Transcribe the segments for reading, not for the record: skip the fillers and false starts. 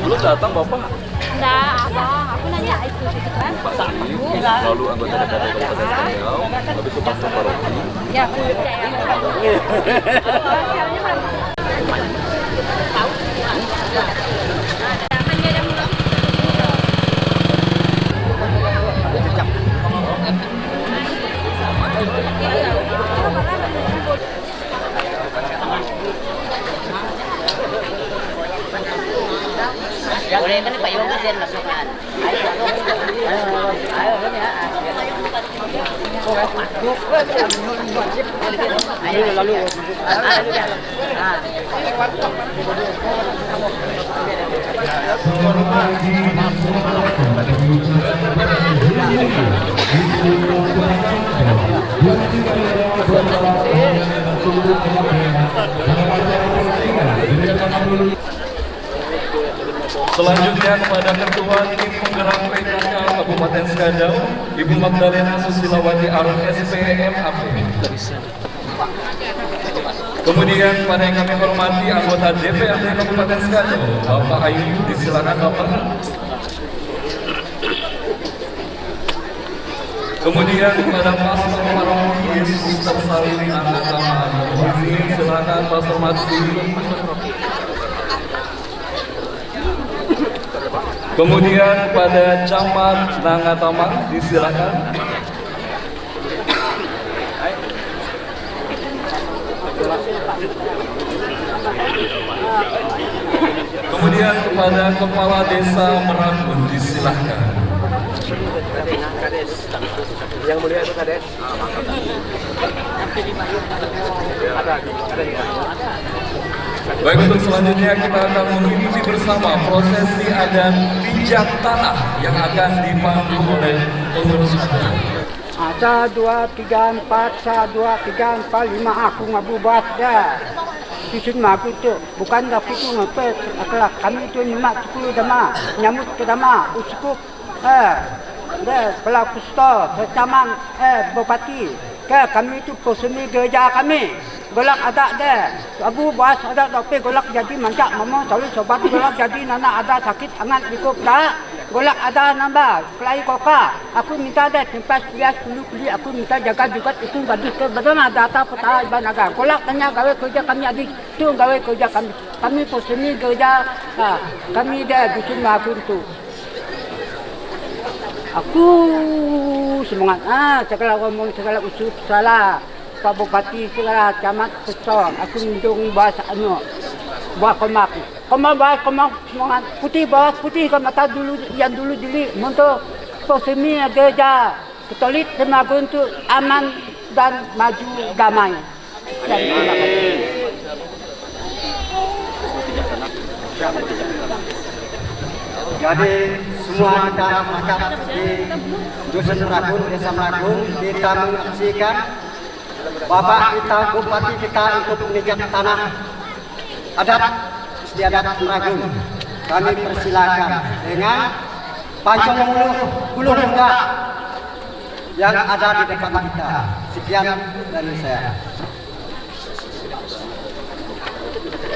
Belum datang Bapak? Enggak, abang. Aku nanya itu gitu kan. Pak Sandi, lalu anggota DPRD Kabupaten Sanggau, habis itu Pastor Paroki. Ya, aku percaya. Siapanya mana? Tahu. Boleh kan Pak Yoga dan masukkan. Ayo ya. Ayo lalu. Selanjutnya kepada Ketua Tim Penggerak PKK Kabupaten Skadau, Ibu Magdalena Susilawati Arun SPM AP. Kemudian pada yang kami hormati anggota DPRD Kabupaten Skadau, Bapak Ayu, disilakan Bapak. Kemudian kepada Pastor Paroki Yesus Tersalib Anggota silakan Pastor Matsi. Kemudian pada Camat Nangatama disilakan. Kemudian kepada Kepala Desa Merangkun disilakan. Yang mulia itu Kades. Baik, untuk selanjutnya kita akan mengikuti bersama prosesi adat pijat tanah yang akan dipandu oleh pengurus adat. 1, 2, 3, 4, 1, 2, 3, 4, 5 aku ngabubat dah. Isun maku tu bukan tapi tu ngepet akala kami tu nyimak 10 dama nyamut ke dama uskup dah pelaku sto secamang bupati ke kami tu poseni gereja kami golak ada deh abu bas ada tapi golak jadi mancak mama tahu sobat golak jadi nana ada sakit angan cukup dah golak ada nambah kelai koka aku minta deh tempat bias dulu beli aku minta jaga juga itu bagi ke bagaimana data peta iban agak golak tanya gawe kerja kami adik tu gawe kerja kami poseni gereja kami deh dusun makur tu aku semangat segala ngomong segala usul salah Pak Bupati segala camat kesor aku minjung bahasa buat komak bahas komak semangat putih bahas putih ke mata dulu yang dulu dili untuk posisi gereja Katolik semakin untuk aman dan maju damai. Jadi semua kita masyarakat di Dusun Merakun, Desa Merakun kita menyaksikan Bapak kita, Bupati kita untuk menginjak tanah adat istiadat Merakun. Kami persilakan dengan pancung bulu rendah yang ada di depan kita. Sekian dari saya.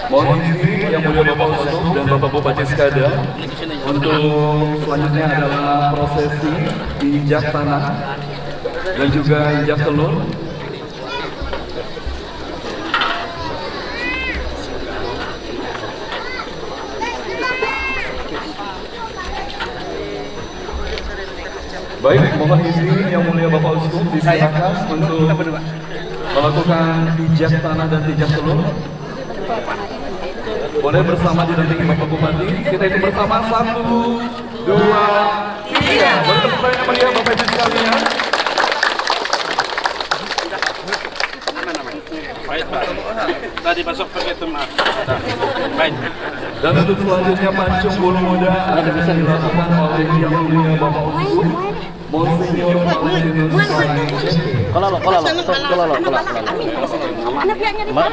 Mohon izin yang mulia Bapak Uskup dan Bapak Bupati Skadau, untuk selanjutnya adalah prosesi injak tanah dan juga injak telur. Baik, mohon izin yang mulia Bapak Uskup disilakan untuk melakukan injak tanah dan injak telur. Boleh bersama didampingi Bapak Bupati. Kita itu bersama 1, 2, 3. Boleh tepuk tangan yang mulia Bapak Ibu sekalian. Tadi masuk pakai teman. Baik. Dan untuk selanjutnya pancung bulu muda akan dilakukan oleh yang mulia Bapak Uskup Monsignor Valentinus Sarang CP. Kalau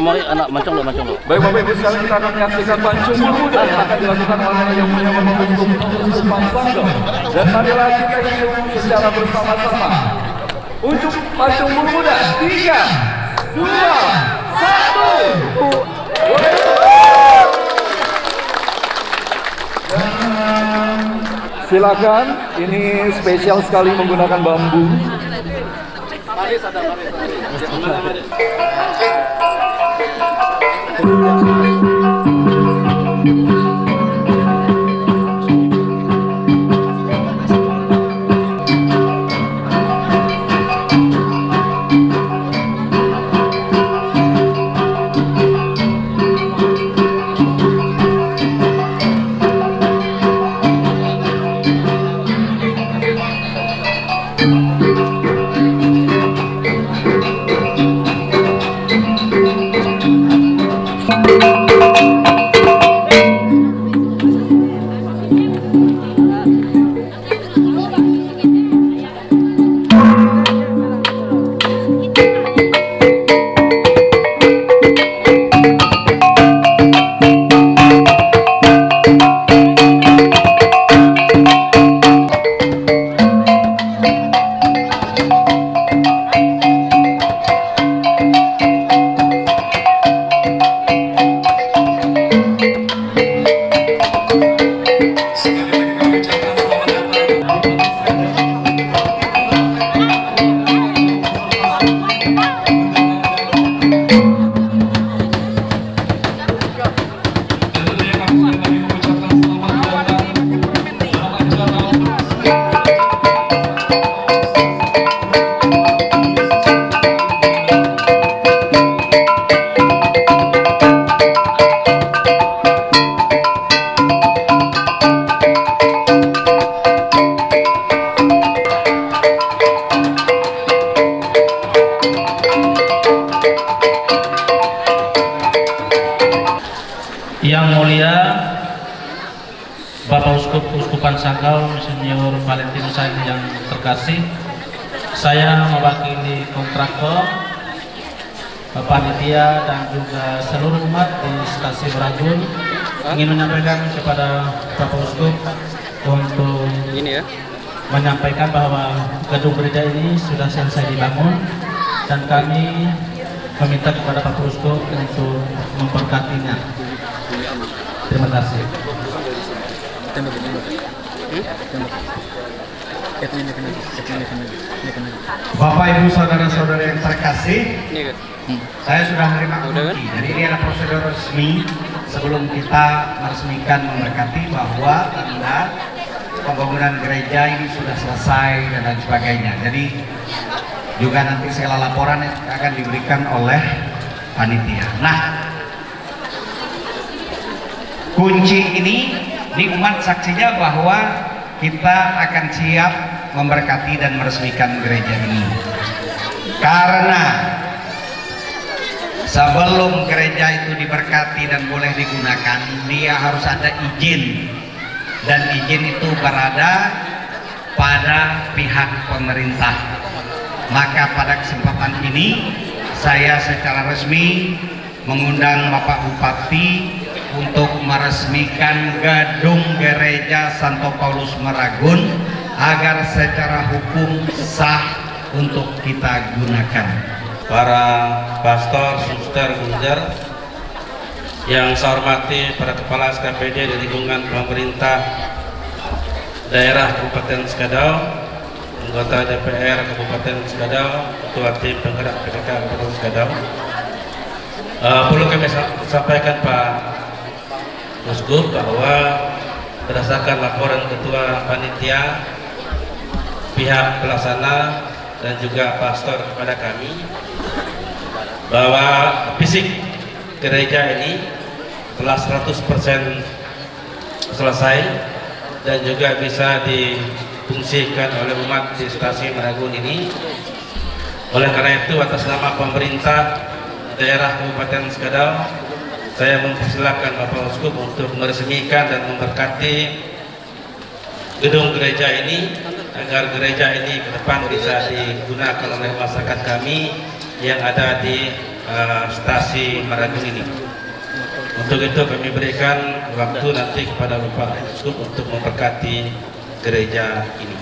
Mari anak macam lo. Baik Bapak Ibu sekalian, kita akan menyaksikan pancung bulu muda yang akan dilakukan oleh yang mulia Bapak Uskup Sanggau. Dan marilah kita hidup secara bersama-sama untuk pancung bulu muda. 3, 2, 1. Dan Silakan, ini spesial sekali menggunakan bambu. Yang mulia Bapak Uskupan Sanggau Monsinyur Valentinus yang terkasih, saya mewakili kontraktor, panitia dan juga seluruh umat di Stasi Meragun ingin menyampaikan kepada Bapak Uskup untuk menyampaikan bahwa gedung gereja ini sudah selesai dibangun dan kami meminta kepada Bapak Uskup untuk memberkatinya. Terima kasih. Bapak, Ibu, saudara-saudara yang terkasih, saya sudah menerima kunci. Jadi ini adalah prosedur resmi sebelum kita meresmikan memberkati bahwa tanda pembangunan gereja ini sudah selesai dan lain sebagainya. Jadi juga nanti segala laporan akan diberikan oleh panitia. Nah, kunci ini di umat saksinya bahwa kita akan siap memberkati dan meresmikan gereja ini. Karena sebelum gereja itu diberkati dan boleh digunakan, dia harus ada izin. Dan izin itu berada pada pihak pemerintah. Maka pada kesempatan ini saya secara resmi mengundang Bapak Bupati untuk meresmikan gedung gereja Santo Paulus Meragun agar secara hukum sah untuk kita gunakan. Para pastor, suster, gunjar, yang saya hormati para kepala SKPD di lingkungan pemerintah daerah Kabupaten Skadau, anggota DPR Kabupaten Skadau, ketua tim penggerak PKK Kabupaten Skadau. Perlu kami sampaikan Pak Uskup bahwa berdasarkan laporan ketua panitia, pihak pelaksana dan juga pastor kepada kami bahwa fisik gereja ini telah 100% selesai dan juga bisa difungsikan oleh umat di Stasi Meragun ini. Oleh karena itu, atas nama pemerintah daerah Kabupaten Skadau, saya mempersilahkan Bapak Uskup untuk meresmikan dan memberkati gedung gereja ini agar gereja ini ke depan bisa digunakan oleh masyarakat kami yang ada di Stasi Meragun ini. Untuk itu kami berikan waktu nanti kepada Bapak Uskup untuk memberkati gereja ini.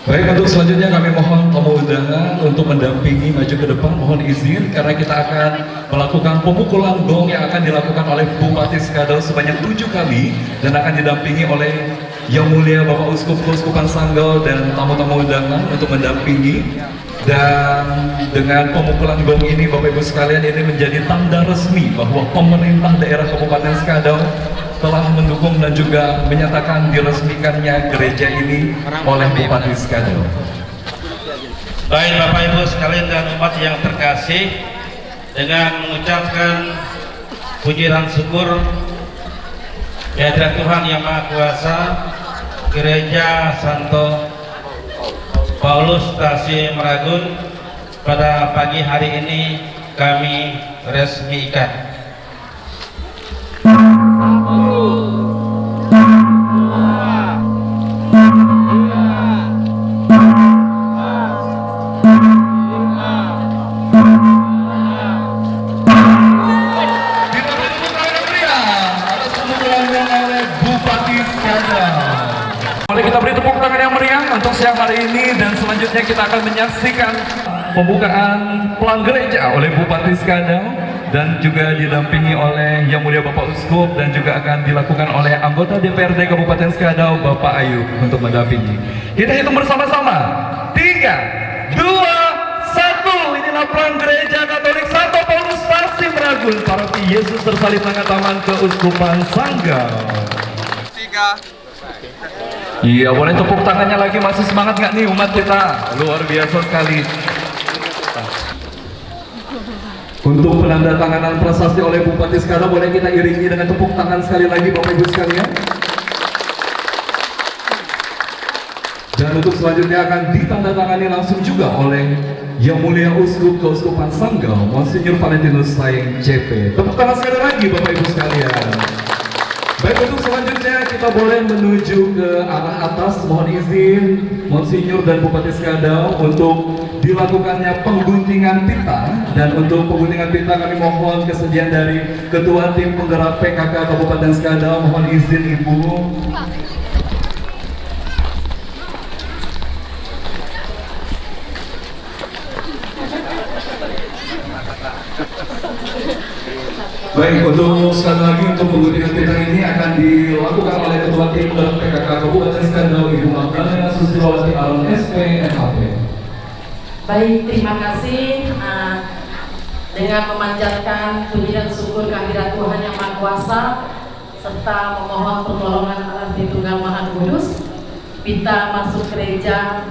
Baik, untuk selanjutnya kami mohon tamu undangan untuk mendampingi maju ke depan. Mohon izin karena kita akan melakukan pemukulan gong yang akan dilakukan oleh Bupati Skadau sebanyak 7 kali dan akan didampingi oleh Yang Mulia Bapak Uskup Keuskupan Sanggau dan tamu-tamu undangan untuk mendampingi. Dan dengan pemukulan gong ini Bapak Ibu sekalian, ini menjadi tanda resmi bahwa pemerintah daerah Kabupaten Skadau telah mendukung dan juga menyatakan diresmikannya gereja ini oleh Bupati Skadau. Baik Bapak Ibu sekalian dan umat yang terkasih, dengan mengucapkan puji dan syukur kehadirat Tuhan Yang Maha Kuasa, Gereja Santo Paulus Tasih Meragun pada pagi hari ini kami resmikan. Kita beri tepuk tangan yang meriah untuk siang hari ini, dan selanjutnya kita akan menyaksikan pembukaan pelang gereja oleh Bupati Skadau dan juga didampingi oleh Yang Mulia Bapak Uskup, dan juga akan dilakukan oleh anggota DPRD Kabupaten Skadau Bapak Ayub untuk mendampingi. Kita hitung bersama-sama, 3, 2, 1. Inilah pelang gereja Katolik Santo Paulus Tasih Meragun, Paroki Yesus Tersalib Tengah Taman Keuskupan Sanggau. 3. Iya, boleh tepuk tangannya lagi. Masih semangat nggak nih umat kita? Luar biasa sekali. Untuk penandatanganan prasasti oleh Bupati Skadau, boleh kita iringi dengan tepuk tangan sekali lagi Bapak Ibu sekalian. Dan untuk selanjutnya akan ditandatangani langsung juga oleh Yang Mulia Uskup Keuskupan Sanggau, Monsinyur Valentinus Saeng CP. Tepuk tangan sekali lagi Bapak Ibu sekalian. Baik, untuk selanjutnya kita boleh menuju ke arah atas. Mohon izin Monsinyur dan Bupati Skadau untuk dilakukannya pengguntingan pita, dan untuk pengguntingan pita kami mohon kesediaan dari Ketua Tim Penggerak PKK Kabupaten Skadau. Mohon izin Ibu. Baik, untuk sekali lagi untuk pengguntingan pita ini akan dilakukan oleh Ketua Tim Penggerak PKK Kabupaten Skadau, Ibu Magdalena Sustilawati Alun SP MHP. Baik, terima kasih. Dengan memanjatkan puji dan syukur kehadirat Tuhan Yang Maha Kuasa serta memohon pertolongan Allah Tritunggal Maha Kudus, pita masuk gereja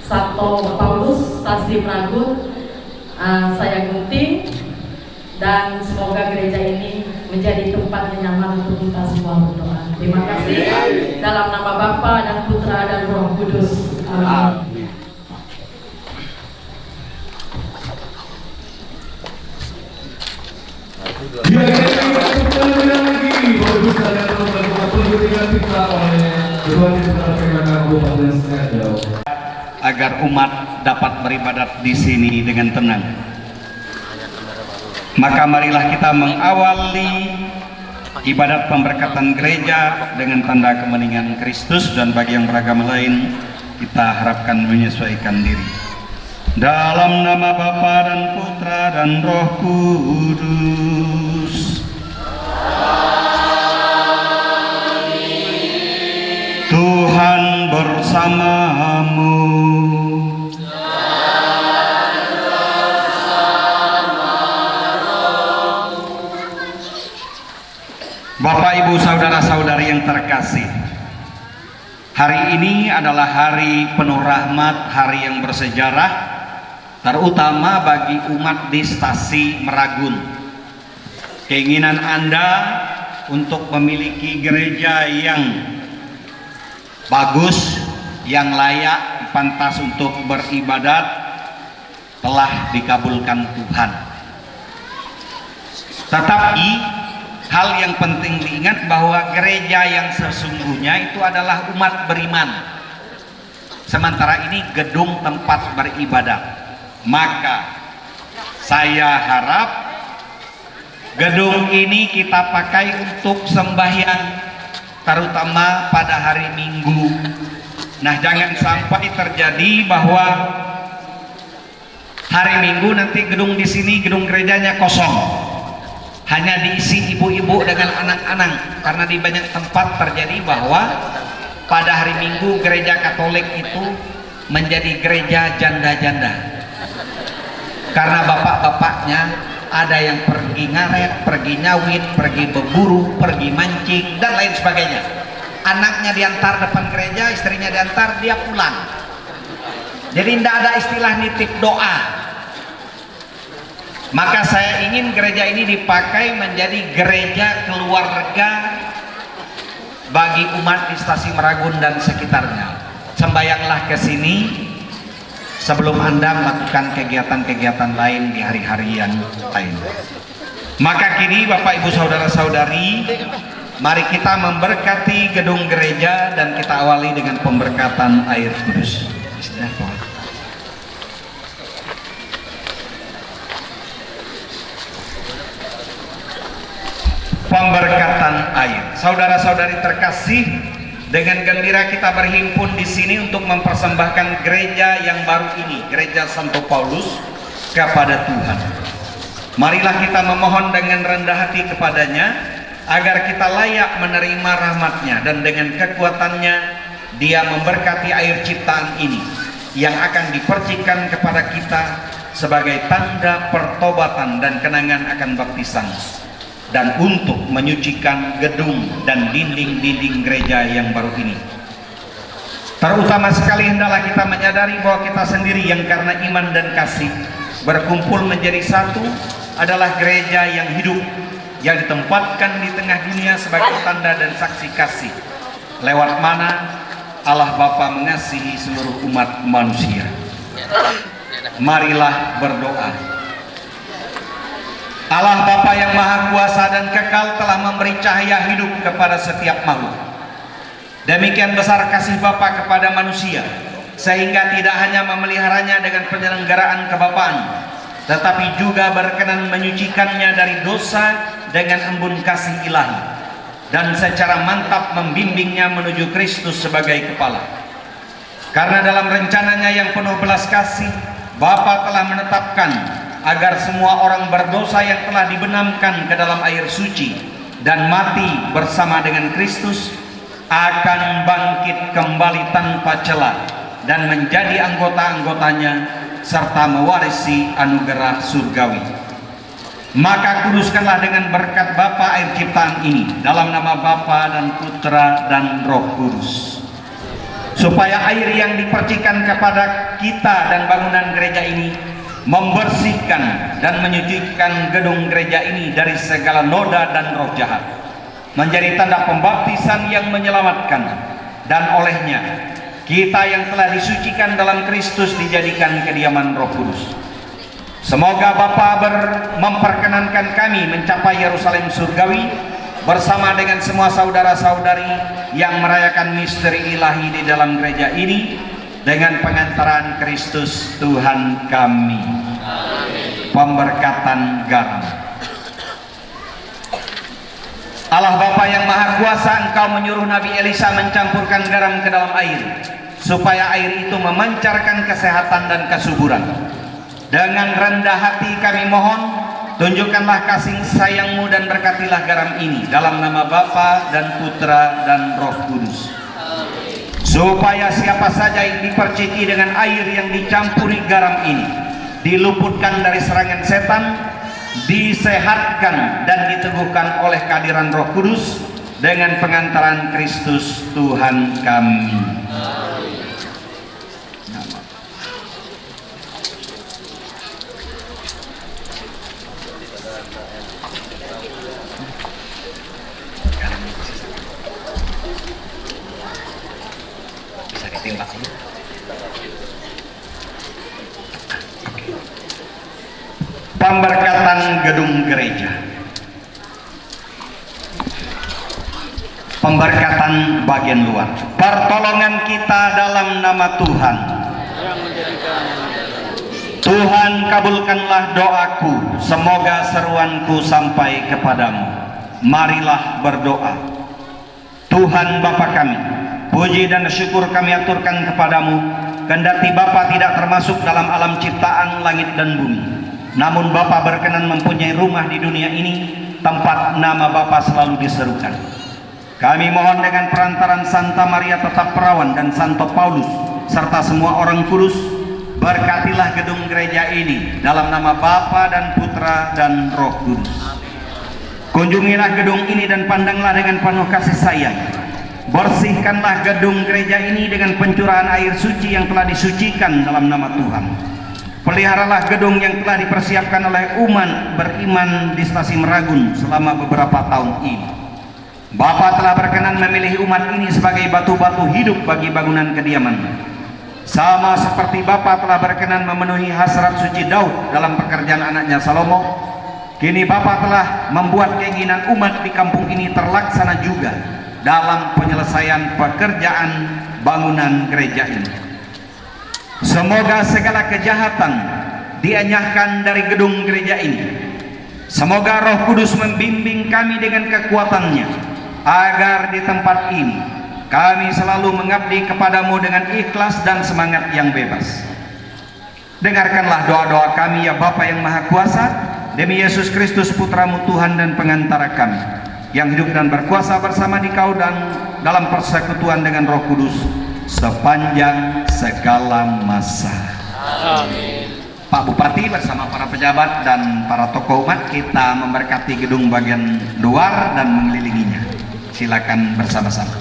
Santo Paulus Tasih Meragun saya gunting, dan semoga gereja ini menjadi tempat yang nyaman untuk kita semua berdoa. Terima kasih. Dalam nama Bapa dan Putra dan Roh Kudus. Amin. Agar umat dapat beribadat di sini dengan tenang, maka marilah kita mengawali ibadat pemberkatan gereja dengan tanda kemenangan Kristus, dan bagi yang beragama lain kita harapkan menyesuaikan diri. Dalam nama Bapa dan Putra dan Roh Kudus. Tuhan bersamamu. Bapak, Ibu, saudara-saudari yang terkasih, hari ini adalah hari penuh rahmat, hari yang bersejarah, terutama bagi umat di Tasih Meragun. Keinginan Anda untuk memiliki gereja yang bagus, yang layak, pantas untuk beribadat, telah dikabulkan Tuhan. Tetapi hal yang penting diingat bahwa gereja yang sesungguhnya itu adalah umat beriman. Sementara ini gedung tempat beribadat. Maka saya harap gedung ini kita pakai untuk sembahyang, terutama pada hari Minggu, Nah, jangan sampai terjadi bahwa hari Minggu nanti gedung di sini, gedung gerejanya kosong, hanya diisi ibu-ibu dengan anak-anak. Karena di banyak tempat terjadi bahwa pada hari Minggu gereja Katolik itu menjadi gereja janda-janda, karena bapak-bapaknya ada yang pergi ngaret, pergi nyawit, pergi berburu, pergi mancing dan lain sebagainya. Anaknya diantar depan gereja, istrinya diantar, dia pulang. Jadi tidak ada istilah nitip doa. Maka saya ingin gereja ini dipakai menjadi gereja keluarga bagi umat di Stasiun Meragun dan sekitarnya. Sembayanglah ke sini sebelum Anda melakukan kegiatan-kegiatan lain di hari-hari yang lain. Maka kini Bapak Ibu Saudara-saudari, mari kita memberkati gedung gereja dan kita awali dengan pemberkatan air kudus. Pemberkatan air. Saudara-saudari terkasih, dengan gembira kita berhimpun di sini untuk mempersembahkan gereja yang baru ini, Gereja Santo Paulus, kepada Tuhan. Marilah kita memohon dengan rendah hati kepadanya agar kita layak menerima rahmat-Nya, dan dengan kekuatannya Dia memberkati air ciptaan ini yang akan dipercikan kepada kita sebagai tanda pertobatan dan kenangan akan baptisan, dan untuk menyucikan gedung dan dinding-dinding gereja yang baru ini. Terutama sekali hendaklah kita menyadari bahwa kita sendiri yang karena iman dan kasih berkumpul menjadi satu adalah gereja yang hidup, yang ditempatkan di tengah dunia sebagai tanda dan saksi kasih, lewat mana Allah Bapa mengasihi seluruh umat manusia. Marilah berdoa. Allah Bapa yang Maha Kuasa dan Kekal telah memberi cahaya hidup kepada setiap makhluk. Demikian besar kasih Bapa kepada manusia, sehingga tidak hanya memeliharanya dengan penyelenggaraan kebapaan, tetapi juga berkenan menyucikannya dari dosa dengan embun kasih ilahi, dan secara mantap membimbingnya menuju Kristus sebagai kepala. Karena dalam rencananya yang penuh belas kasih, Bapa telah menetapkan agar semua orang berdosa yang telah dibenamkan ke dalam air suci dan mati bersama dengan Kristus akan bangkit kembali tanpa celah dan menjadi anggota-anggotanya serta mewarisi anugerah surgawi. Maka kuduskanlah dengan berkat Bapa air ciptaan ini, dalam nama Bapa dan Putra dan Roh Kudus, supaya air yang dipercikan kepada kita dan bangunan gereja ini membersihkan dan menyucikan gedung gereja ini dari segala noda dan roh jahat, menjadi tanda pembaptisan yang menyelamatkan, dan olehnya kita yang telah disucikan dalam Kristus dijadikan kediaman Roh Kudus. Semoga Bapa memperkenankan kami mencapai Yerusalem surgawi bersama dengan semua saudara-saudari yang merayakan misteri ilahi di dalam gereja ini, dengan pengantaran Kristus Tuhan kami. Amin. Pemberkatan garam. Allah Bapa yang Maha Kuasa, Engkau menyuruh Nabi Elisa mencampurkan garam ke dalam air, supaya air itu memancarkan kesehatan dan kesuburan. Dengan rendah hati kami mohon, tunjukkanlah kasih sayang-Mu dan berkatilah garam ini, dalam nama Bapa dan Putra dan Roh Kudus. Supaya siapa saja yang diperciki dengan air yang dicampuri garam ini diluputkan dari serangan setan, disehatkan dan diteguhkan oleh kehadiran Roh Kudus dengan pengantaran Kristus Tuhan kami. Pemberkatan gedung gereja. Pemberkatan bagian luar. Pertolongan kita dalam nama Tuhan. Tuhan, kabulkanlah doaku, semoga seruanku sampai kepadamu. Marilah berdoa. Tuhan Bapa kami, puji dan syukur kami aturkan kepadamu, kendati Bapa tidak termasuk dalam alam ciptaan langit dan bumi. Namun Bapa berkenan mempunyai rumah di dunia ini, tempat nama Bapa selalu diserukan. Kami mohon dengan perantaran Santa Maria Tetap Perawan dan Santo Paulus, serta semua orang kudus, berkatilah gedung gereja ini dalam nama Bapa dan Putra dan Roh Kudus. Kunjungilah gedung ini dan pandanglah dengan penuh kasih sayang. Bersihkanlah gedung gereja ini dengan pencurahan air suci yang telah disucikan dalam nama Tuhan. Peliharalah gedung yang telah dipersiapkan oleh umat beriman di Stasi Meragun selama beberapa tahun ini. Bapa telah berkenan memilih umat ini sebagai batu-batu hidup bagi bangunan kediaman. Sama seperti Bapa telah berkenan memenuhi hasrat suci Daud dalam pekerjaan anaknya Salomo, kini Bapa telah membuat keinginan umat di kampung ini terlaksana juga dalam penyelesaian pekerjaan bangunan gereja ini. Semoga segala kejahatan dienyahkan dari gedung gereja ini. Semoga Roh Kudus membimbing kami dengan kekuatannya, agar di tempat ini kami selalu mengabdi kepadamu dengan ikhlas dan semangat yang bebas. Dengarkanlah doa-doa kami ya Bapa yang Maha Kuasa, demi Yesus Kristus Putramu Tuhan dan pengantara kami, yang hidup dan berkuasa bersama di Kau dan dalam persekutuan dengan Roh Kudus sepanjang segala masa. Amin. Pak Bupati bersama para pejabat dan para tokoh umat, kita memberkati gedung bagian luar dan mengelilinginya. Silakan bersama-sama.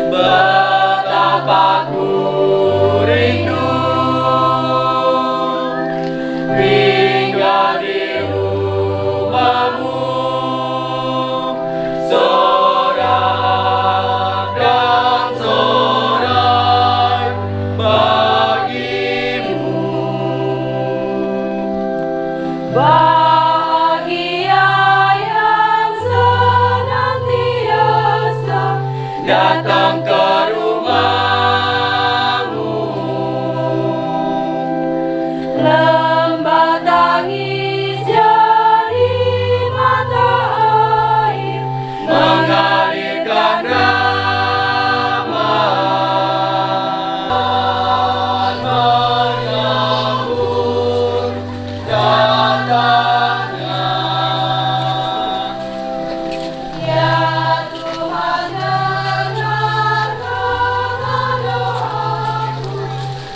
Betapa ku rindu tinggal di rumahmu, sorak dan sorak bagimu. Bahagia yang senantiasa datang ke rumahmu. Lembah tangis jadi mata air mengalirkan rahmat, menyambut datangnya. Ya Tuhan, dengarkan doaku,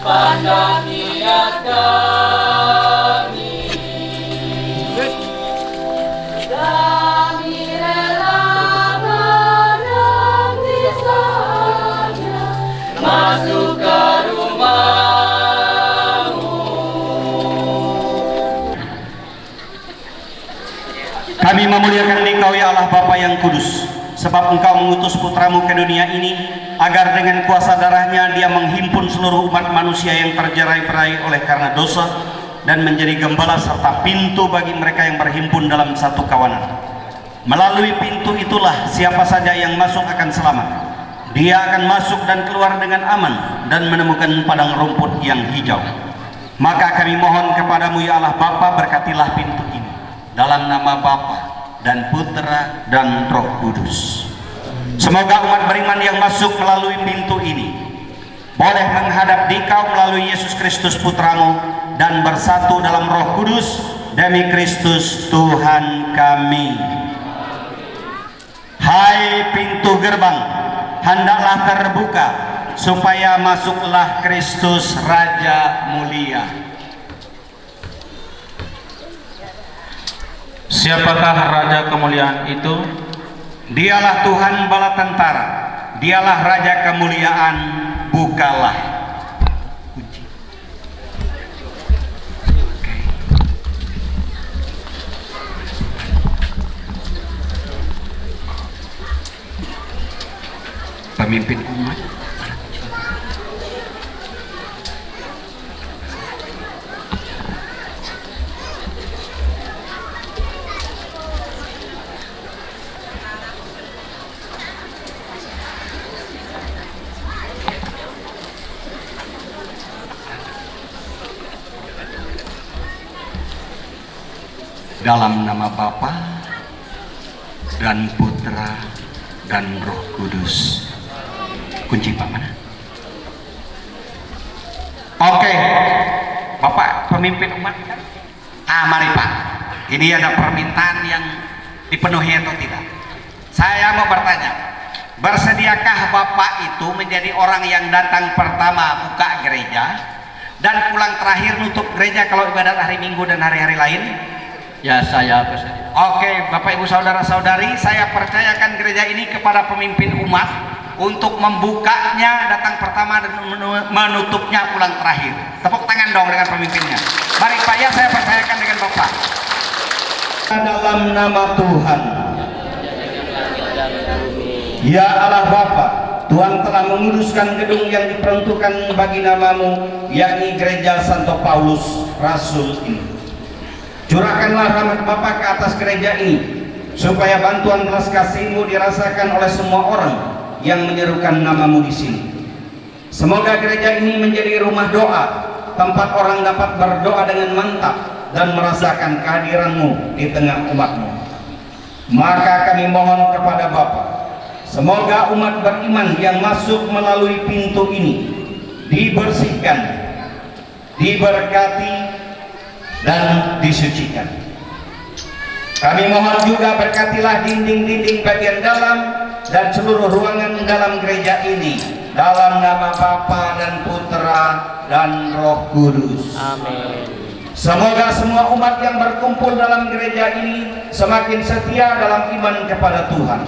pandang niat kami. Kami rela menanti saja masuk ke rumahmu. Kami memuliakan Engkau ya Allah Bapa yang kudus, sebab Engkau mengutus putramu ke dunia ini agar dengan kuasa darahnya dia menghimpun seluruh umat manusia yang tercerai-berai oleh karena dosa dan menjadi gembala serta pintu bagi mereka yang berhimpun dalam satu kawanan. Melalui pintu itulah siapa saja yang masuk akan selamat. Dia akan masuk dan keluar dengan aman dan menemukan padang rumput yang hijau. Maka kami mohon kepadamu ya Allah Bapa, berkatilah pintu ini dalam nama Bapa dan Putra dan Roh Kudus. Semoga umat beriman yang masuk melalui pintu ini boleh menghadap di Kau melalui Yesus Kristus Putramu dan bersatu dalam Roh Kudus demi Kristus Tuhan kami. Hai pintu gerbang, hendaklah terbuka supaya masuklah Kristus Raja mulia. Siapakah Raja kemuliaan itu? Dialah Tuhan bala tentara, dialah Raja kemuliaan, bukalah. Pemimpin umat. Dalam nama Bapa dan Putra dan Roh Kudus. Kunci Pak mana? Oke, Bapak pemimpin umat kan? Mari Pak. Ini ada permintaan yang dipenuhi atau tidak? Saya mau bertanya, bersediakah Bapak itu menjadi orang yang datang pertama buka gereja dan pulang terakhir nutup gereja kalau ibadat hari Minggu dan hari-hari lain? Ya, saya bersedia. Oke, Bapak Ibu Saudara-saudari, saya percayakan gereja ini kepada pemimpin umat untuk membukanya datang pertama dan menutupnya pulang terakhir. Tepuk tangan dong dengan pemimpinnya. Mari Pak, ya saya percayakan dengan Bapak. Dalam nama Tuhan, ya Allah Bapa, Tuhan telah menguduskan gedung yang diperuntukkan bagi namamu, yakni Gereja Santo Paulus Rasul ini. Curahkanlah rahmat Bapa ke atas gereja ini, supaya bantuan belas kasih-Mu dirasakan oleh semua orang yang menyerukan namamu di sini. Semoga gereja ini menjadi rumah doa, tempat orang dapat berdoa dengan mantap dan merasakan kehadiran-Mu di tengah umat-Mu. Maka kami mohon kepada Bapa, semoga umat beriman yang masuk melalui pintu ini dibersihkan, diberkati, dan disucikan. Kami mohon juga berkatilah dinding-dinding bagian dalam dan seluruh ruangan dalam gereja ini, dalam nama Bapa dan Putra dan Roh Kudus. Amin. Semoga semua umat yang berkumpul dalam gereja ini semakin setia dalam iman kepada Tuhan,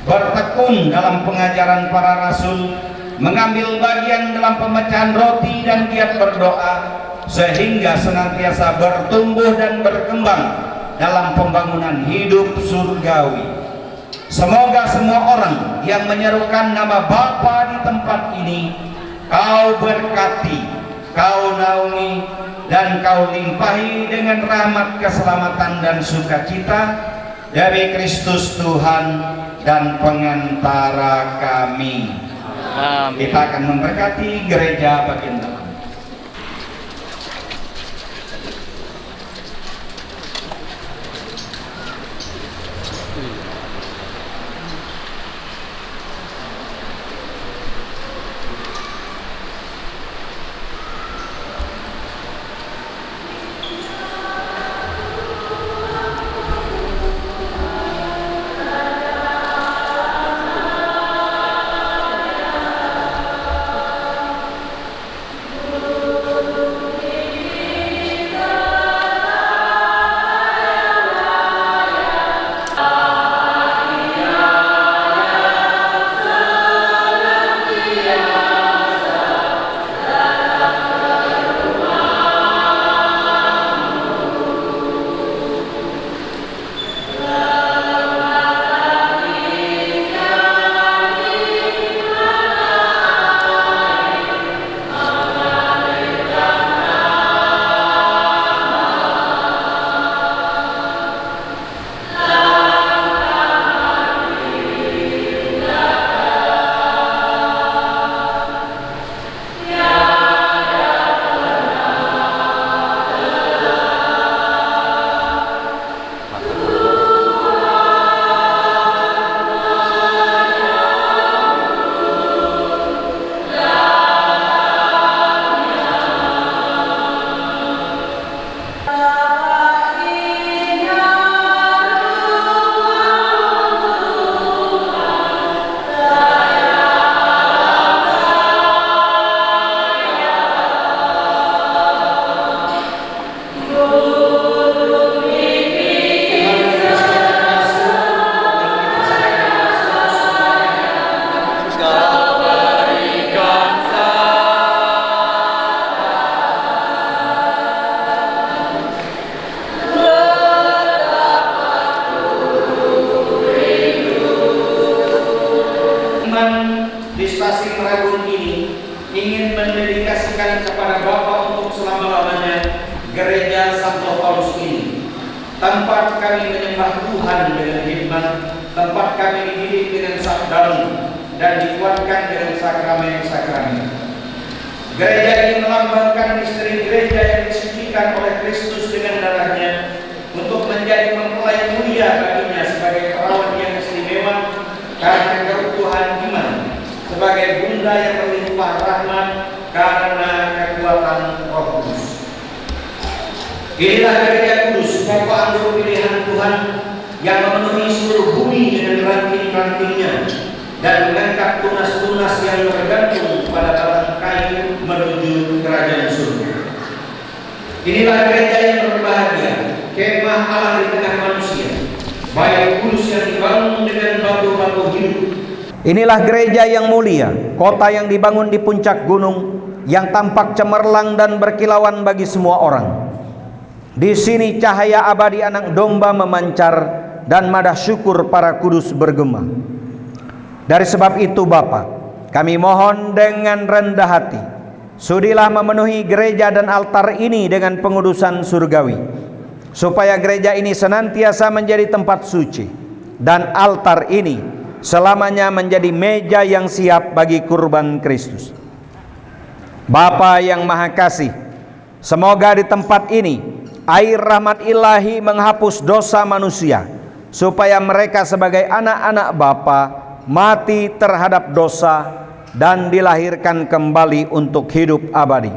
bertekun dalam pengajaran para rasul, mengambil bagian dalam pemecahan roti dan giat berdoa, sehingga senantiasa bertumbuh dan berkembang dalam pembangunan hidup surgawi. Semoga semua orang yang menyerukan nama Bapa di tempat ini, Kau berkati, Kau naungi, dan Kau limpahi dengan rahmat, keselamatan, dan sukacita dari Kristus Tuhan dan pengantara kami. Amin. Kita akan memberkati gereja bagian dalam. Di stasiun Ragun ini ingin mendedikasikan kepada Bapa untuk selama-lamanya Gereja Santo Paulus ini, tempat kami menyembah Tuhan dengan hikmat, tempat kami dididik dengan sabdamu dan dikuatkan dengan sakramen-sakramen. Gereja ini melambangkan misteri gereja yang disucikan oleh Kristus dengan darahnya, untuk menjadi mempelai mulia baginya sebagai perawan yang istimewa karena keutuhan iman, sebagai bunda yang melimpah rahmat karena kekuatan Roh Kudus. Inilah gereja kudus, pokok anggur pilihan Tuhan yang memenuhi seluruh bumi dengan ranting-rantingnya dan mengangkat tunas-tunas yang tergantung pada batang kayu menuju kerajaan surga. Inilah gereja yang berbahagia, kemah Allah di tengah manusia, bait kudus yang dibangun dengan batu-batu hidup. Inilah gereja yang mulia, kota yang dibangun di puncak gunung, yang tampak cemerlang dan berkilauan bagi semua orang. Di sini cahaya abadi anak domba memancar dan madah syukur para kudus bergema. Dari sebab itu Bapa, kami mohon dengan rendah hati, sudilah memenuhi gereja dan altar ini dengan pengudusan surgawi, supaya gereja ini senantiasa menjadi tempat suci, dan altar ini selamanya menjadi meja yang siap bagi kurban Kristus. Bapa yang Maha Kasih, semoga di tempat ini air rahmat ilahi menghapus dosa manusia, supaya mereka sebagai anak-anak Bapa mati terhadap dosa dan dilahirkan kembali untuk hidup abadi.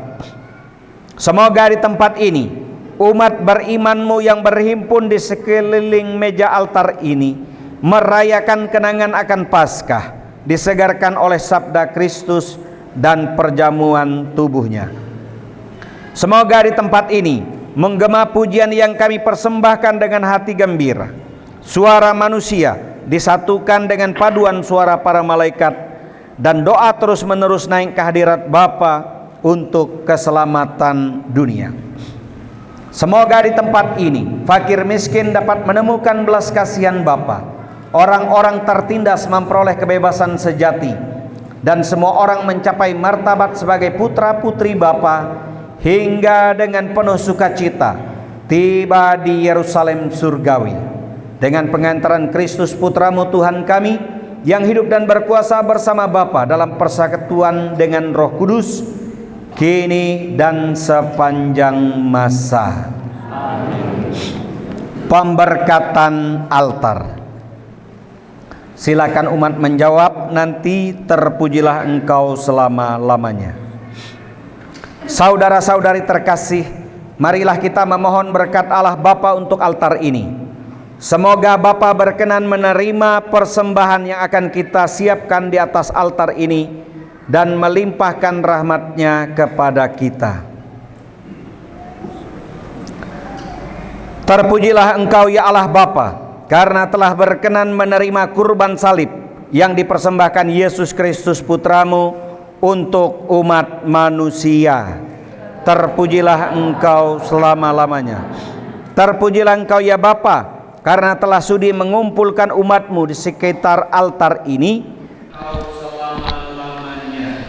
Semoga di tempat ini umat berimanmu yang berhimpun di sekeliling meja altar ini merayakan kenangan akan Paskah, disegarkan oleh sabda Kristus dan perjamuan tubuhnya. Semoga di tempat ini menggema pujian yang kami persembahkan dengan hati gembira. Suara manusia disatukan dengan paduan suara para malaikat, dan doa terus-menerus naik ke hadirat Bapa untuk keselamatan dunia. Semoga di tempat ini fakir miskin dapat menemukan belas kasihan Bapa, orang-orang tertindas memperoleh kebebasan sejati, dan semua orang mencapai martabat sebagai putra-putri Bapa, hingga dengan penuh sukacita tiba di Yerusalem surgawi dengan pengantaran Kristus Putramu Tuhan kami, yang hidup dan berkuasa bersama Bapa dalam persekutuan dengan Roh Kudus, kini dan sepanjang masa. Amin. Pemberkatan altar. Silakan umat menjawab, nanti terpujilah Engkau selama-lamanya. Saudara-saudari terkasih, marilah kita memohon berkat Allah Bapa untuk altar ini. Semoga Bapa berkenan menerima persembahan yang akan kita siapkan di atas altar ini dan melimpahkan rahmat-Nya kepada kita. Terpujilah Engkau ya Allah Bapa, karena telah berkenan menerima kurban salib yang dipersembahkan Yesus Kristus Putramu untuk umat manusia. Terpujilah Engkau selama-lamanya. Terpujilah Engkau ya Bapa, karena telah sudi mengumpulkan umat-Mu di sekitar altar ini. Engkau selama-lamanya.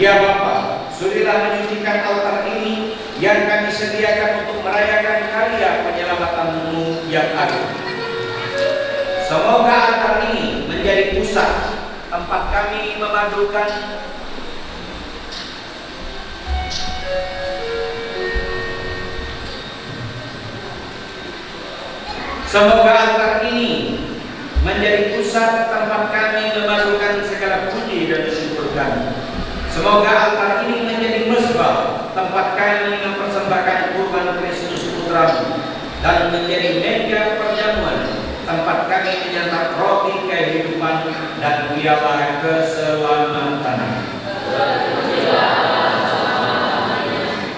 Ya Bapa, sudilah menyucikan altar ini yang kami sediakan untuk merayakan karya penyelamatan-Mu yang agung. Semoga altar ini menjadi pusat tempat kami memadukan Semoga altar ini menjadi pusat tempat kami memadukan segala puji dan syukur kami. Semoga altar ini menjadi mezbah tempat kami mempersembahkan kurban Kristus Putramu, dan menjadi meja perjamuan tempat kami menyantap roti kehidupan dan piala keselamatan.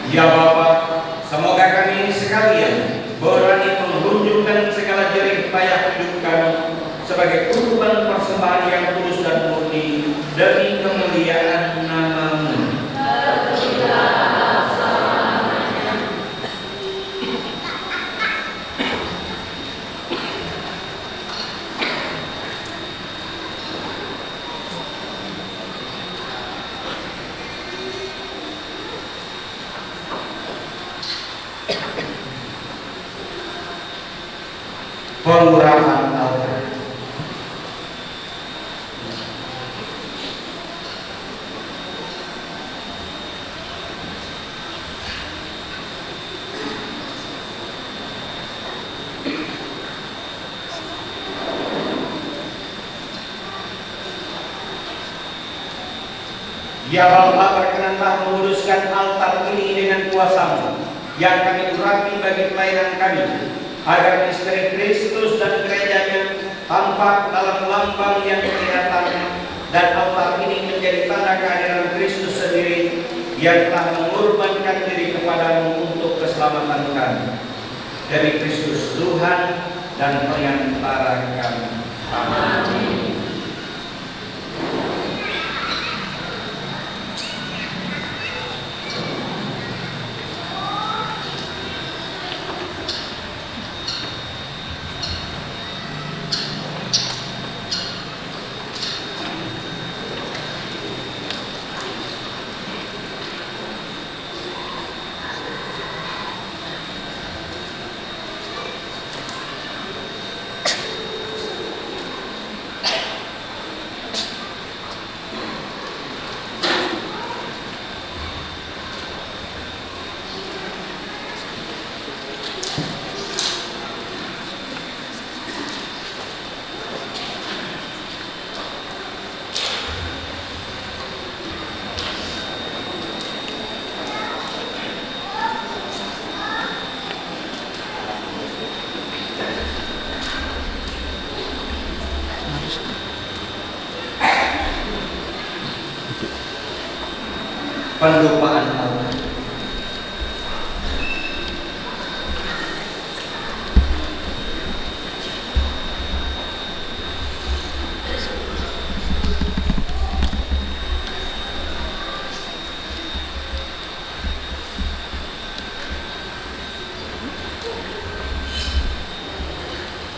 Ya Bapa, semoga kami sekalian berani menunjukkan segala jerih payah hidup kami sebagai kurban persembahan yang tulus dan murni demi kemuliaan nama-Mu. Pengurapan altar. Ya Bapa, berkenanlah menguduskan altar ini dengan kuasa-Mu yang kami urapi bagi pelayanan kami, agar misteri Kristus dan gerejanya tampak dalam lambang yang kelihatan, dan altar ini menjadi tanda kehadiran Kristus sendiri yang telah mengorbankan diri kepadamu untuk keselamatan kami. Demi Kristus Tuhan dan pengantara kami. Amin. Pendupaan Allah.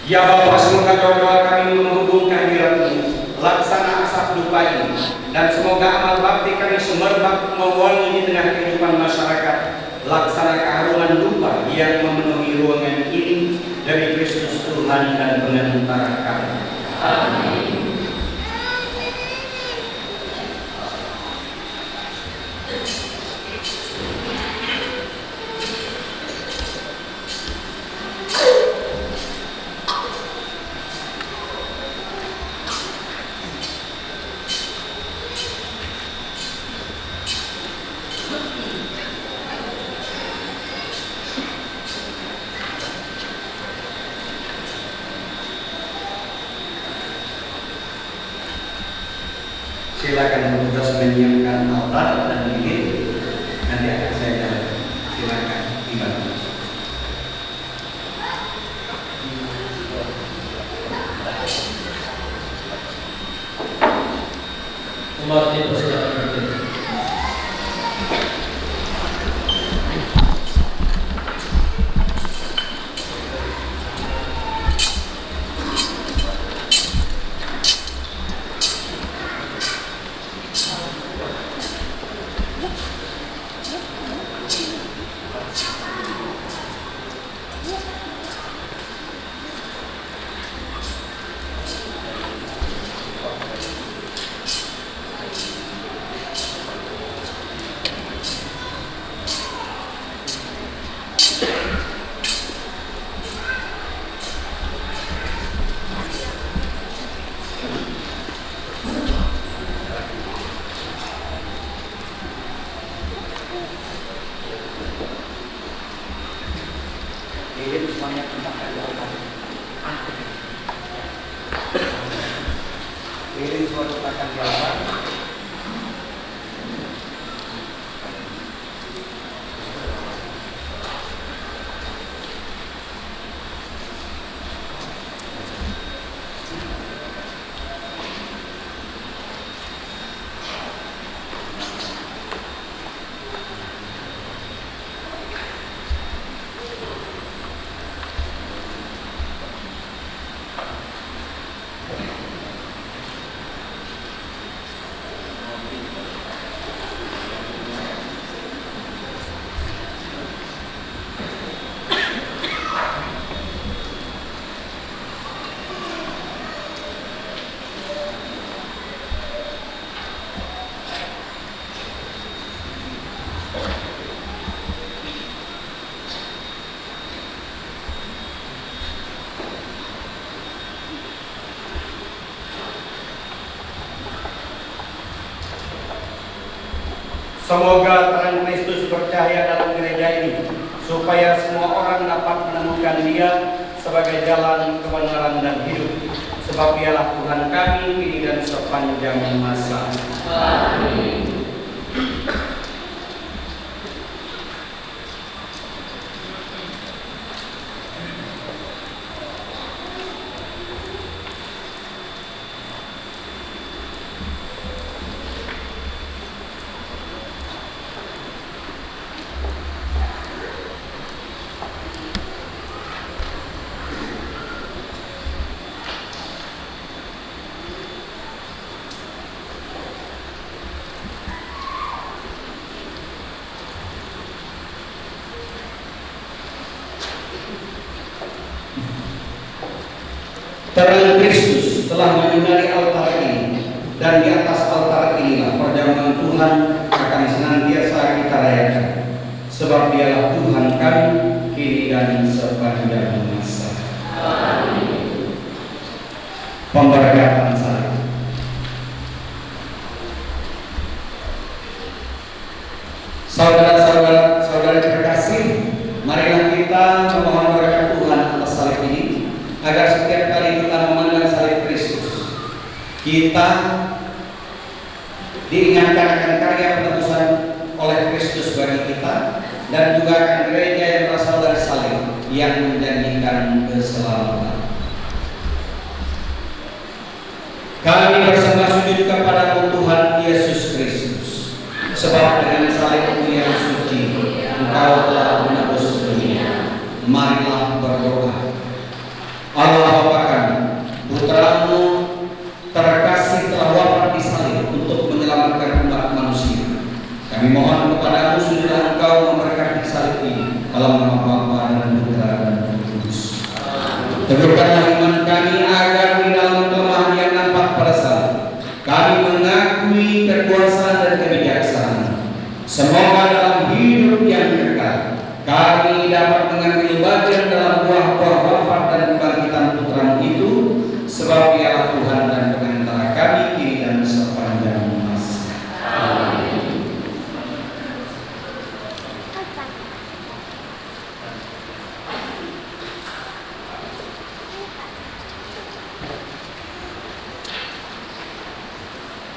Ya Bapa, semoga doa-doa kami menghubungkan kehadirat-Mu, laksana asap dupa ini, dan semoga amal bakti kami semerbak mewangi di tengah kehidupan masyarakat, laksana keharuman dupa yang memenuhi ruangan ini, dari Kristus Tuhan dan pengantara kami. Amin. Silakan bertugas menyiapkan altar dan lilin, nanti akan saya jalan. Silakan dibantu. Umat dipersilakan. Lilin semuanya tempatkan di altar. Lilin semua tempatkan di altar. Semoga terang Kristus bercahaya dalam gereja ini, supaya semua orang dapat menemukan Dia sebagai jalan kebenaran dan hidup. Sebab Dialah Tuhan kami kini dan sepanjang masa. Amin. Terang Kristus telah menyinari altar ini, dan di atas altar inilah perjamuan Tuhan akan senantiasa kita rayakan. Sebab Dialah Tuhan kami kini dan sepanjang masa. Amin. Pemberkatan saya. Saudara-saudara terkasih, marilah kita memohon berkat Tuhan atas salib ini, agar setiap kali kita memandang salib Kristus, kita diingatkan akan karya penebusan oleh Kristus bagi kita, dan juga akan gereja yang berasal dari salib yang menjanjikan keselamatan. Kami bersembah sujud kepada Tuhan Yesus Kristus, sebab dengan salib yang suci Engkau telah menebus dunia. Marilah berdoa. Allah Bapa kami, Putra-Mu terkasih telah wafat di salib untuk menyelamatkan umat manusia. Kami mohon kepada-Mu, sudahlah Engkau memberkati salib ini dalam nama Bapa dan Putra dan Roh Kudus. Teguhkanlah iman kami agar di dalam kelemahan yang nampak pada salib kami mengakui kekuasaan dan kebijaksanaan. Semoga dalam hidup yang kekal kami dapat mengambil bagian dalam buah-buah wafat dan kebangkitan Putra-Mu itu, sebab Dialah Tuhan dan pengantara kami kini dan sepanjang masa. Amin.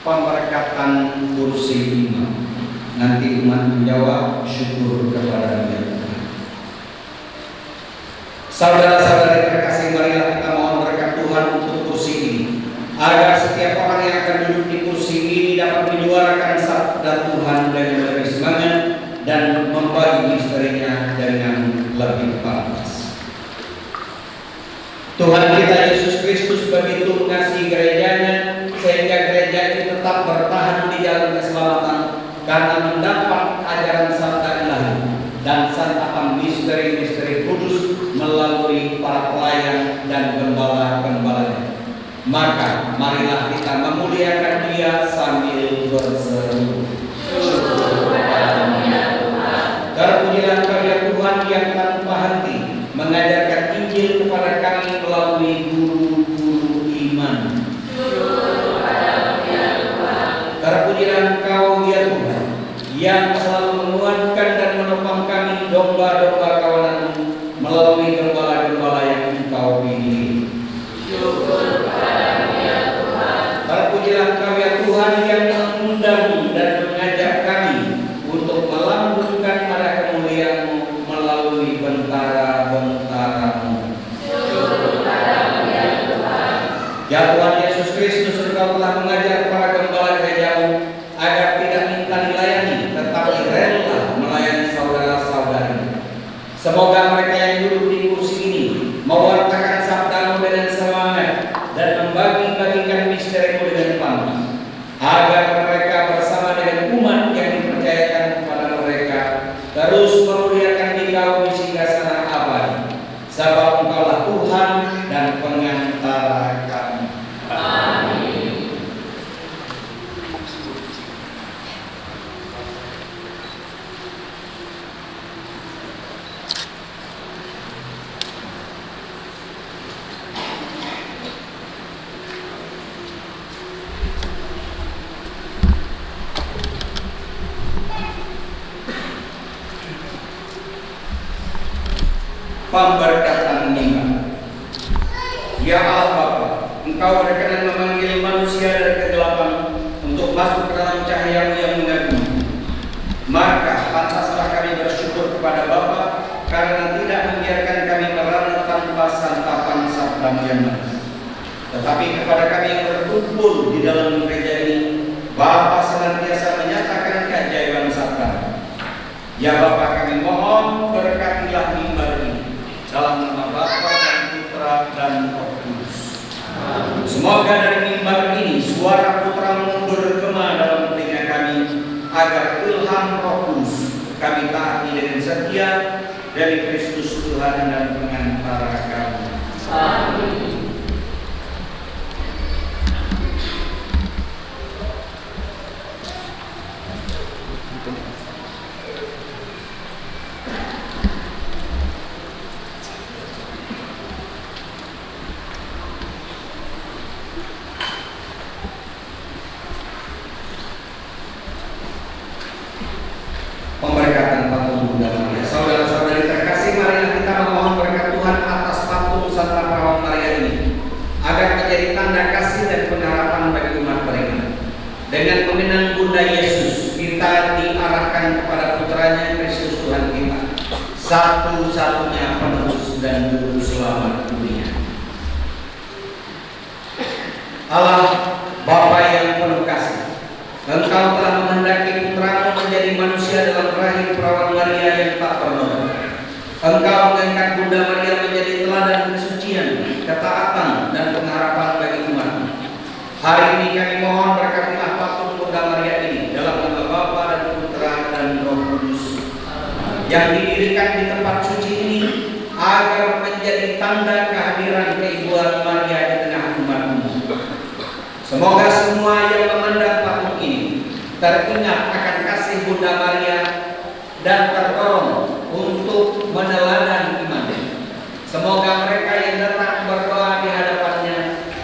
Pemberkatan kursi imam. Nanti umat menjawab syukur kepada Dia. Saudara-saudari terkasih, marilah kita mohon berkat Tuhan untuk kursi ini, agar setiap orang yang akan duduk di kursi ini dapat menyuarakan sabda Tuhan dengan lebih semangat dan membagi misterinya dengan lebih pantas. Tuhan kita Yesus Kristus begitu mengasihi gerejanya, sehingga gereja ini tetap bertahan di jalan keselamatan karena mendapat ajaran sabda ilahi dan santapan misteri-misteri kudus melalui para pelayan dan gembala-gembalanya. Maka marilah kita memuliakan Dia sambil berseru. Terpujilah Engkau ya Tuhan yang tanpa henti mengajarkan Injil kepada kami melalui guru-guru iman. Terpujilah Engkau ya Tuhan yang selalu menguatkan dan menopang kami domba-domba kawanan-Mu melalui gembala-gembala yang Engkau pilih. Syukur padamu ya Tuhan. Terpujilah Engkau ya Tuhan yang mengundang dan mengajak kami untuk melambungkan arah kemuliaan-Mu melalui bentara-bentara-Mu. Syukur padamu ya Tuhan. Ya Tuhan Yesus Kristus, Engkau telah mengajar para gembala gereja-Mu agar tidak minta dilayani, tetapi rela melayani saudara-saudari. Semoga mereka yang duduk di kursi ini mewartakan sabda-Mu dengan semangat dan membagi-bagikan misteri-Mu dengan pantas, agar mereka bersama dengan umat yang dipercayakan kepada mereka terus memuliakan Dikau di singgasana abadi. Sebab Engkaulah Tuhan dan pengantara kami. Amin. pemberkatan mimbar. Ya Allah Bapa, Engkau berkenan memanggil manusia dari kegelapan untuk masuk ke dalam cahaya-Mu yang mengagumi. Maka pantaslah kami bersyukur kepada Bapa karena tidak membiarkan kami merana tanpa santapan sabda-Mu yang manis. Tetapi kepada kami yang berkumpul di dalam gereja ini, Bapa senantiasa menyatakan keajaiban sabda. Ya Bapa, kami mohon berkatilah mimbar ini dalam nama Bapa dan Putra dan Roh Kudus. Semoga dari mimbar ini suara Putra-Mu bergema dalam telinga kami, agar ilham Roh Kudus kami taati dengan setia dari Kristus Tuhan dan pengantara kami. Amin. Pemberkatan patung Bunda Maria. Saudara-saudari terkasih, mari kita memohon berkat Tuhan atas patung Santa Perawan Maria ini, agar menjadi tanda kasih dan pengharapan bagi umat mereka. Dengan mengenang Bunda Yesus, kita diarahkan kepada Putranya Kristus Tuhan kita, satu-satunya penebus dan juru selamat dunia. Allah Bapa yang penuh kasih, Engkau telah menghendaki Putra-Mu menjadi manusia dalam rahim Perawan Maria yang tak bernoda. Engkau mengangkat Bunda Maria menjadi teladan kesucian, ketaatan, dan pengharapan bagi umat. Hari ini kami mohon berkatilah patung Bunda Maria ini dalam nama Bapa dan Putra dan Roh Kudus yang didirikan di tempat suci ini, agar menjadi tanda kehadiran keibuan Maria di tengah umat-Mu. Semoga semua yang memandang patung ini teringat akan kasih Bunda Maria dan terdorong untuk meneladani iman. Semoga mereka yang datang berdoa di hadapannya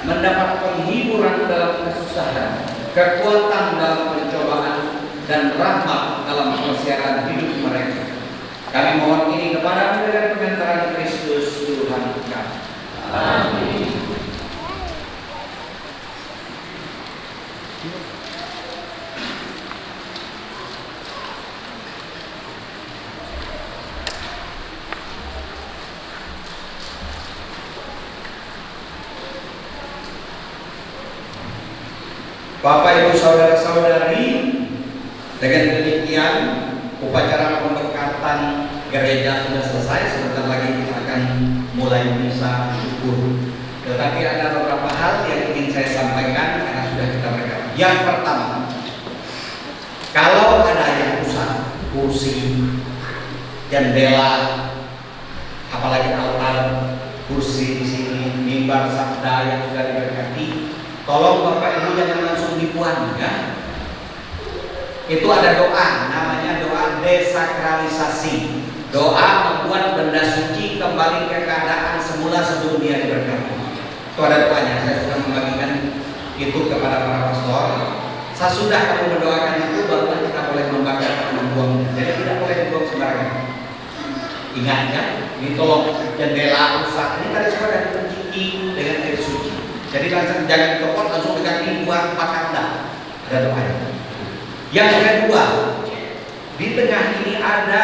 mendapat penghiburan dalam kesusahan, kekuatan dalam pencobaan, dan rahmat dalam persiaran hidup mereka. Kami mohon ini kepada-Mu dengan pengantaran Kristus Tuhan kami. Amin. Bapak, Ibu, saudara-saudari, dengan demikian upacara pemberkatan gereja sudah selesai. Sebentar lagi kita akan mulai misa syukur. Tetapi ada beberapa hal yang ingin saya sampaikan karena sudah kita berkata. Yang pertama, kalau ada yang rusak, kursi, jendela, apalagi altar, kursi di sini, mimbar sabda yang sudah diberkati, tolong Bapak Ibu jangan langsung dibuang ya. Itu ada doa, namanya doa desakralisasi. Doa membuat benda suci kembali ke keadaan semula sebelum dia diberkati. Itu ada doanya, saya sudah membagikan itu kepada para pastor. Sesudah kamu mendoakan itu, baru kita boleh membakar atau membuang. Jadi tidak boleh dibuang sembarangan. Ingat ya, ini tolong jendela rusak. Ini tadi sudah dicuci dengan air suci. Jadi langsung jangan dicopot, langsung diganti buat pakanda. Ada doanya. Yang kedua, di tengah ini ada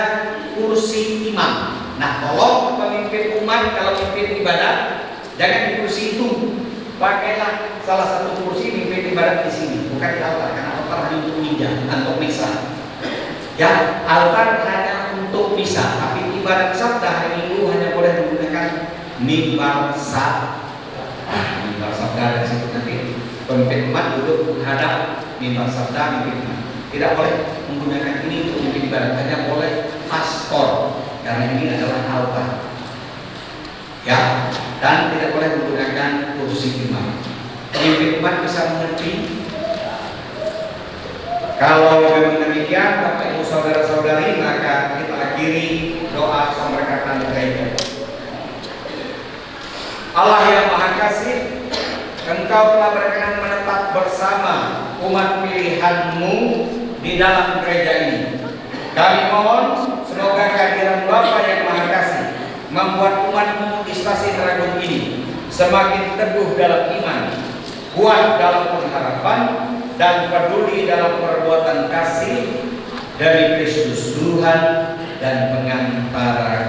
kursi imam. Nah, tolong pemimpin umat kalau mimpin ibadat, jangan di kursi itu. Pakailah salah satu kursi mimpin ibadat di sini, bukan di altar, karena altar hanya untuk ninja, untuk misa. Ya, altar hanya untuk misa, tapi ibadat sabda hari Minggu hanya boleh menggunakan mimbar sabda. Mimbar sabda dari situ nanti pemimpin umat duduk menghadap mimbar sabda, mimpin umat. Tidak boleh menggunakan ini untuk memimpin ibadat, hanya boleh pastor, karena ini adalah altar. Ya, dan tidak boleh menggunakan kursi imam. Pemimpin umat bisa mengerti. Kalau memang demikian, Bapak Ibu saudara-saudari, maka kita akhiri doa pemberkatan gereja. Allah yang Maha Kasih, Engkau telah berkenan menetap bersama umat pilihan-Mu di dalam gereja ini. Kami mohon semoga kehadiran Bapa yang Maha Kasih membuat semakin teguh dalam iman, kuat dalam pengharapan, dan peduli dalam perbuatan kasih dari Kristus Tuhan dan pengantara